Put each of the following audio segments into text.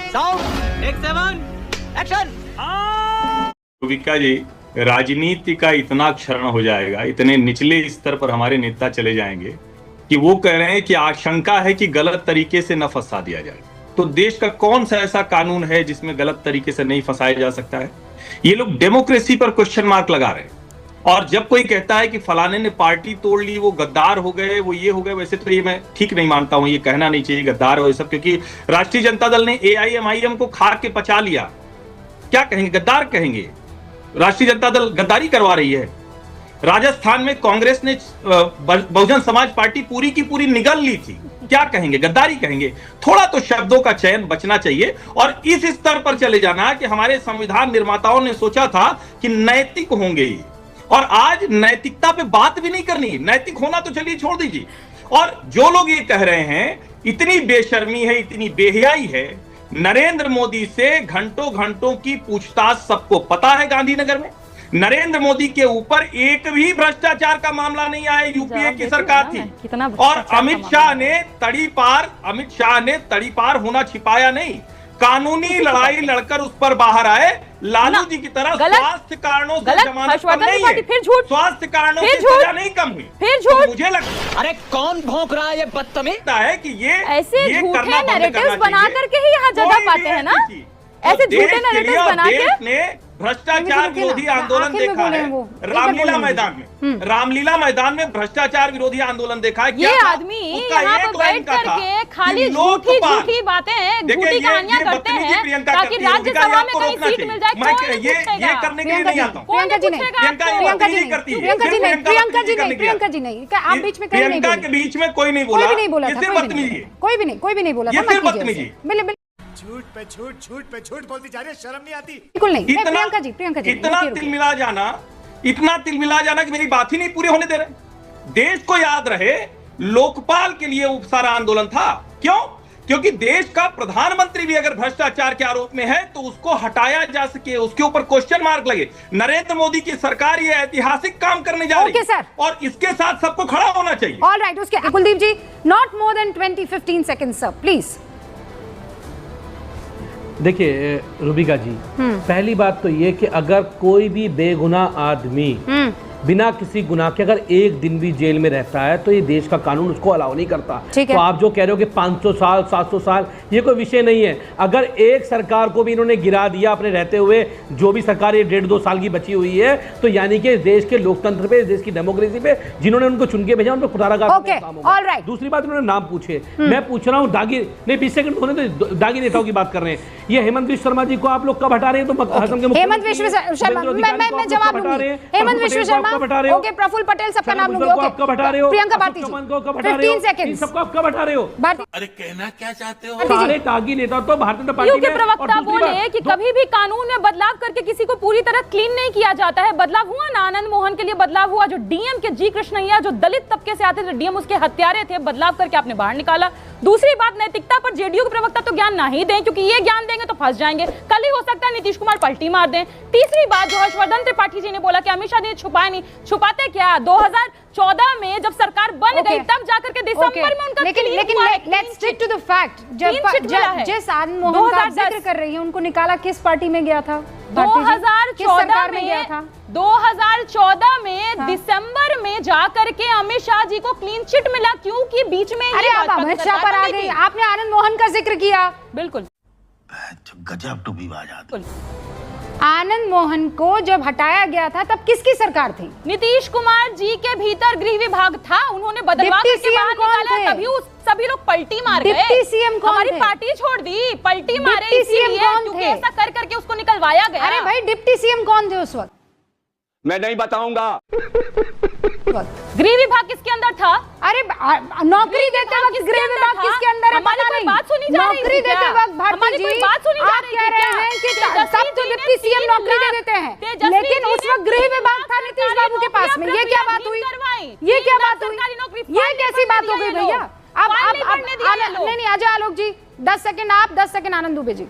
Sound take 7 action. Rubika ji, राजनीति का इतना क्षरण हो जाएगा, इतने निचले स्तर पर हमारे नेता चले जाएंगे कि वो कह रहे हैं कि आशंका है कि गलत तरीके से न फंसा दिया जाए। तो देश का कौन सा ऐसा कानून है जिसमें गलत तरीके से नहीं फंसाया जा सकता है? ये लोग डेमोक्रेसी पर क्वेश्चन मार्क लगा रहे हैं। और जब कोई कहता है कि फलाने ने पार्टी तोड़ ली, वो गद्दार हो गए, वो ये हो गए, वैसे तो ये मैं ठीक नहीं मानता हूं, ये कहना नहीं चाहिए गद्दार हो सब, क्योंकि राष्ट्रीय जनता दल ने AIMIM को खा के पचा लिया। क्या कहेंगे? गद्दार कहेंगे। राष्ट्रीय जनता दल गद्दारी करवा रही है। राजस्थान में कांग्रेस ने बहुजन समाज पार्टी पूरी की पूरी निगल ली थी। क्या कहेंगे? गद्दारी कहेंगे। थोड़ा तो शब्दों का चयन बचना चाहिए और इस स्तर पर चले जाना कि हमारे संविधान निर्माताओं ने सोचा था कि नैतिक होंगे ही, और आज नैतिकता पे बात भी नहीं करनी। नैतिक होना तो चलिए छोड़ दीजिए। और जो लोग ये कह रहे हैं, इतनी बेशर्मी है, इतनी बेहयाई है। नरेंद्र मोदी से घंटों घंटों की पूछताछ सबको पता है गांधीनगर में। नरेंद्र मोदी के ऊपर एक भी भ्रष्टाचार का मामला नहीं आया। यूपीए की सरकार थी और अमित शाह ने तड़ीपार होना छिपाया नहीं। कानूनी लड़ाई लड़कर उस पर बाहर आए। लालू जी की तरह स्वास्थ्य कारणों से जमानत कम नहीं है, स्वास्थ्य कारणों से सजा नहीं कम हुई। फिर झूठ। तो मुझे लगता, अरे कौन भौंक रहा है ये बदतमीज है कि ये ऐसे झूठे नैरेटिव्स बना करके ही यहाँ जगह पाते हैं ना। ऐसे झूठे नैरेटिव्स बना के भ्रष्टाचार विरोधी आंदोलन देखा है रामलीला मैदान में। रामलीला मैदान में भ्रष्टाचार विरोधी आंदोलन देखा है। ये आदमी यहाँ पर बैठ करके खाली झूठी झूठी बातें, झूठी कहानियां करते हैं ताकि राज्यसभा में कहीं सीट मिल जाए। ये करने के लिए नहीं आता हूँ। प्रियंका जी नहीं, प्रियंका जी नहीं, आप बीच में प्रियंका के बीच में कोई नहीं बोला, कोई भी नहीं बोला। झूठ पे झूठ बोलती जा रही है, शर्म नहीं आती? बिल्कुल नहीं। प्रियंका जी इतना तिलमिला जाना कि मेरी बात ही नहीं पूरी होने दे रहे। देश को याद रहे, लोकपाल के लिए सारा आंदोलन था। क्यों? क्योंकि देश का प्रधानमंत्री भी अगर भ्रष्टाचार के आरोप में है तो उसको हटाया जा सके, उसके ऊपर क्वेश्चन मार्क लगे। नरेंद्र मोदी की सरकार ये ऐतिहासिक काम करने जा रही है और इसके साथ सबको खड़ा होना चाहिए। ऑलराइट, उसके Kuldeep ji, not more than 20-15 seconds sir, please. देखिए रूबिका जी, पहली बात तो ये कि अगर कोई भी बेगुनाह आदमी बिना किसी गुनाह के अगर एक दिन भी जेल में रहता है तो ये देश का कानून उसको अलाउ नहीं करता। तो आप जो कह रहे हो कि 500 साल 700 साल, ये कोई विषय नहीं है। अगर एक सरकार को भी इन्होंने गिरा दिया अपने रहते हुए, जो भी सरकार ये 1.5-2 साल की बची हुई है, तो यानी कि देश के लोकतंत्र पे, देश की डेमोक्रेसी पे जिन्होंने उनको चुन के भेजा उन पर कुठाराघात। दूसरी बात, उन्होंने नाम पूछे। मैं पूछ रहा हूँ दागी नहीं, 20 सेकंड होने तो दागी नेताओं की बात कर रहे हैं। ये हेमंत विश्व शर्मा जी को आप लोग कब हटा रहे हैं? तो हेमंत विश्व शर्मा, मैं जवाब दूंगी। हेमंत विश्व शर्मा, ओके, प्रफुल्ल पटेल, सबका नाम लूंगी। ओके, कब हटा रहे हो? प्रियंका भारती जी, 15 सेकंड। सबको आप कब हटा रहे हो? अरे कहना क्या चाहते हो? सारे दागी नेता तो भारतीय जनता पार्टी के प्रवक्ता बोले कि कभी भी कानून में बदलाव करके किसी को पूरी तरह क्लीन नहीं किया जाता है। बदलाव हुआ ना, आनंद मोहन के लिए बदलाव हुआ, जो डीएम के जी कृष्णैया जो दलित तबके से आते थे, डीएम उसके हत्यारे थे, बदलाव करके आपने बाहर निकाला। दूसरी बात, नैतिकता पर जेडीयू के प्रवक्ता तो ज्ञान ना ही दें, क्योंकि ये ज्ञान देंगे तो फंस जाएंगे। कल ही हो सकता है नीतीश कुमार पलटी मार दें। तीसरी बात, जो हर्षवर्धन त्रिपाठी जी ने बोला कि अमित शाह ने छुपाया नहीं, छुपाते क्या? 2014 में जब सरकार बन गई तब जाकर के दिसंबर में उनका लेकिन let's stick to the fact. जिस आनंद मोहन का जिक्र कर रही है, उनको निकाला किस पार्टी में गया था? 2014 में गया था। 2014 में दिसंबर में जाकर के अमित शाह जी को क्लीन चिट मिला, क्योंकि बीच में अरे आप अमित शाह पर आ गई, आपने आनंद मोहन का जिक्र किया। बिल्कुल गजब टू भी बात। आनंद मोहन को जब हटाया गया था तब किसकी सरकार थी? नीतीश कुमार जी के भीतर गृह विभाग था, उन्होंने बदलवा के बाहर निकाला, तभी सभी लोग पलटी मार गए। डिप्टी सीएम कौन हमारी थे? पार्टी छोड़ दी, पलटी मारे इसीलिए क्योंकि ऐसा कर करके उसको निकलवाया गया। अरे भाई, डिप्टी सीएम कौन थे उस वक्त? मैं नहीं बताऊंगा। गृह विभाग किसके अंदर था? अरे नौकरी देते वक्त गृह विभाग किसके अंदर है? हमारी कोई बात सुनी जा रही है? नौकरी देते वक्त भारती जी, बात सुनी जा आप रही कह रहे हैं कि सब तो डिप्टी सीएम नौकरी दे देते हैं, लेकिन उस वक्त गृह विभाग था नीतीश बाबू के पास में। ये क्या बात हुई? ये क्या बात हुई? ये कैसी बात हो गई भैया? अब नहीं, आ जाओ आलोक जी, 10 सेकंड आप, 10 सेकंड आनंद दुबे जी।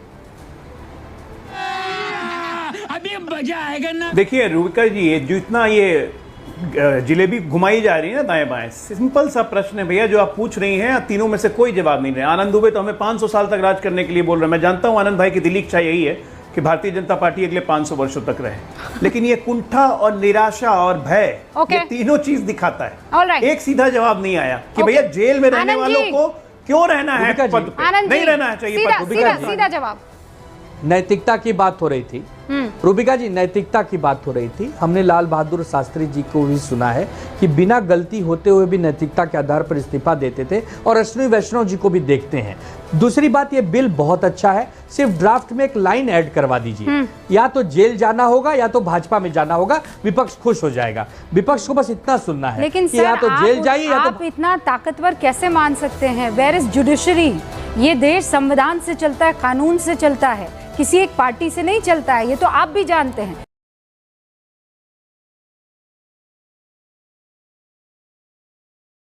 अभी मजा आएगा ना। देखिए रूबिका जी, ये जितना ये जिलेबी घुमाई जा रही है ना दाएं बाएं। सिंपल सा प्रश्न है भैया जो आप पूछ रही हैं, तीनों में से कोई जवाब नहीं रहे। आनंद दुबे तो हमें 500 साल तक राज करने के लिए बोल रहे हैं। मैं जानता हूं आनंद भाई की दिली इच्छा यही है कि भारतीय जनता पार्टी अगले 500 वर्षों तक रहे, लेकिन ये कुंठा और निराशा और भय ये तीनों चीज दिखाता है। एक सीधा जवाब नहीं आया कि भैया जेल में रहने वालों को क्यों रहना है पद पे, नहीं रहना चाहिए पद पे। सीधा जवाब। नैतिकता की बात हो रही थी रूबिका जी, नैतिकता की बात हो रही थी। हमने लाल बहादुर शास्त्री जी को भी सुना है कि बिना गलती होते हुए भी नैतिकता के आधार पर इस्तीफा देते थे, और अश्विनी वैष्णव जी को भी देखते हैं। दूसरी बात, ये बिल बहुत अच्छा है, सिर्फ ड्राफ्ट में एक लाइन ऐड करवा दीजिए, या तो जेल जाना होगा या तो भाजपा में जाना होगा, विपक्ष खुश हो जाएगा। विपक्ष को बस इतना सुनना है। लेकिन सर, या तो जेल जाइए या तो आप इतना ताकतवर कैसे मान सकते हैं? Where is judiciary? ये देश संविधान से चलता है, कानून से चलता है, किसी एक पार्टी से नहीं चलता है, ये तो आप भी जानते हैं।